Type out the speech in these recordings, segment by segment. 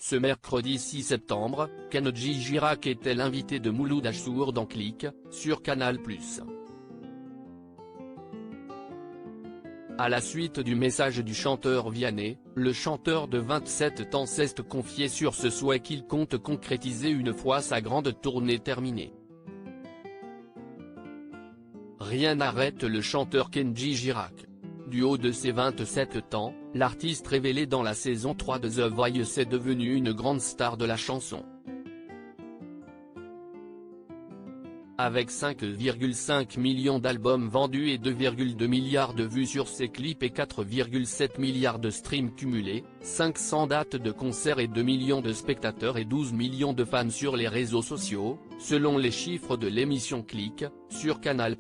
Ce mercredi 6 septembre, Kenji Girac était l'invité de Mouloud Achour dans Click, sur Canal+. À la suite du message du chanteur Vianney, le chanteur de 27 ans s'est confié sur ce souhait qu'il compte concrétiser une fois sa grande tournée terminée. Rien n'arrête le chanteur Kenji Girac. Du haut de ses 27 ans, l'artiste révélé dans la saison 3 de The Voice est devenu une grande star de la chanson. Avec 5,5 millions d'albums vendus et 2,2 milliards de vues sur ses clips et 4,7 milliards de streams cumulés, 500 dates de concerts et 2 millions de spectateurs et 12 millions de fans sur les réseaux sociaux, selon les chiffres de l'émission Click, sur Canal+,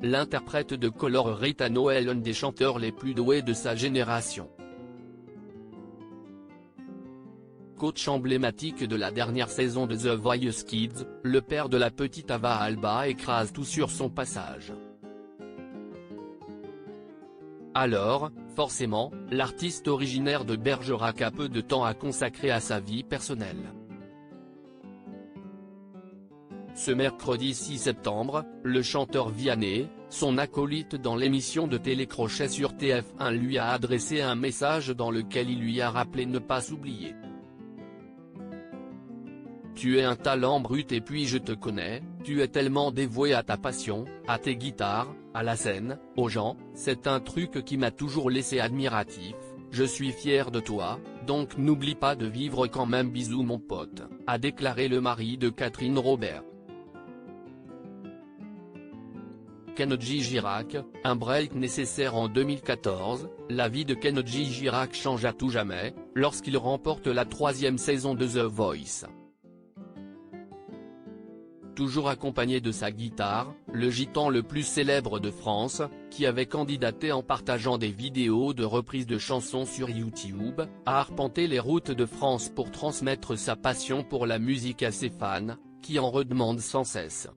l'interprète de Color-Ritano est l'un des chanteurs les plus doués de sa génération. Coach emblématique de la dernière saison de The Voice Kids, le père de la petite Ava Alba écrase tout sur son passage. Alors, forcément, l'artiste originaire de Bergerac a peu de temps à consacrer à sa vie personnelle. Ce mercredi 6 septembre, le chanteur Vianney, son acolyte dans l'émission de télécrochet sur TF1 lui a adressé un message dans lequel il lui a rappelé ne pas s'oublier. Tu es un talent brut et puis je te connais, tu es tellement dévoué à ta passion, à tes guitares, à la scène, aux gens, c'est un truc qui m'a toujours laissé admiratif, je suis fier de toi, donc n'oublie pas de vivre quand même bisous mon pote, a déclaré le mari de Catherine Robert. Kenji Girac, un break nécessaire en 2014, la vie de Kenji Girac change à tout jamais, lorsqu'il remporte la 3e saison de The Voice. Toujours accompagné de sa guitare, le gitan le plus célèbre de France, qui avait candidaté en partageant des vidéos de reprises de chansons sur YouTube, a arpenté les routes de France pour transmettre sa passion pour la musique à ses fans, qui en redemandent sans cesse.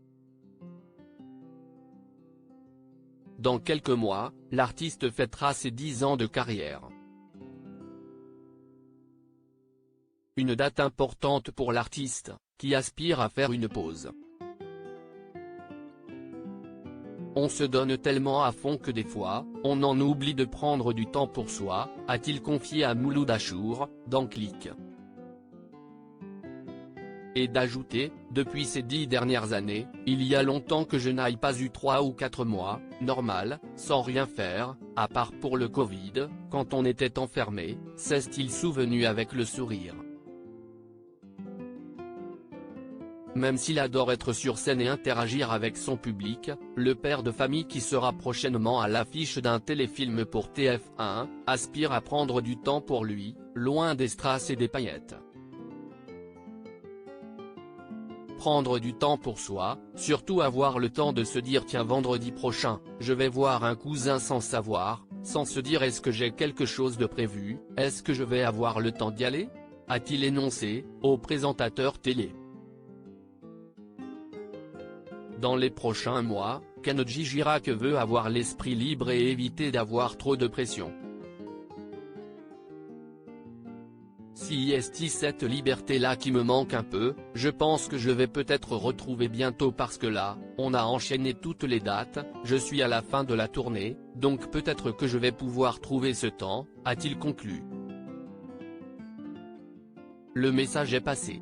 Dans quelques mois, l'artiste fêtera ses 10 ans de carrière. Une date importante pour l'artiste, qui aspire à faire une pause. On se donne tellement à fond que des fois, on en oublie de prendre du temps pour soi, a-t-il confié à Mouloud Achour, dans Click. Et d'ajouter, depuis ces 10 dernières années, il y a longtemps que je n'aille pas eu 3 ou 4 mois, normal, sans rien faire, à part pour le Covid, quand on était enfermé, s'est-il souvenu avec le sourire. Même s'il adore être sur scène et interagir avec son public, le père de famille qui sera prochainement à l'affiche d'un téléfilm pour TF1, aspire à prendre du temps pour lui, loin des strass et des paillettes. Prendre du temps pour soi, surtout avoir le temps de se dire tiens vendredi prochain, je vais voir un cousin sans savoir, sans se dire est-ce que j'ai quelque chose de prévu, est-ce que je vais avoir le temps d'y aller, a-t-il énoncé, au présentateur télé. Dans les prochains mois, Kenji Girac veut avoir l'esprit libre et éviter d'avoir trop de pression. Si est cette liberté-là qui me manque un peu, je pense que je vais peut-être retrouver bientôt parce que là, on a enchaîné toutes les dates, je suis à la fin de la tournée, donc peut-être que je vais pouvoir trouver ce temps, a-t-il conclu. Le message est passé.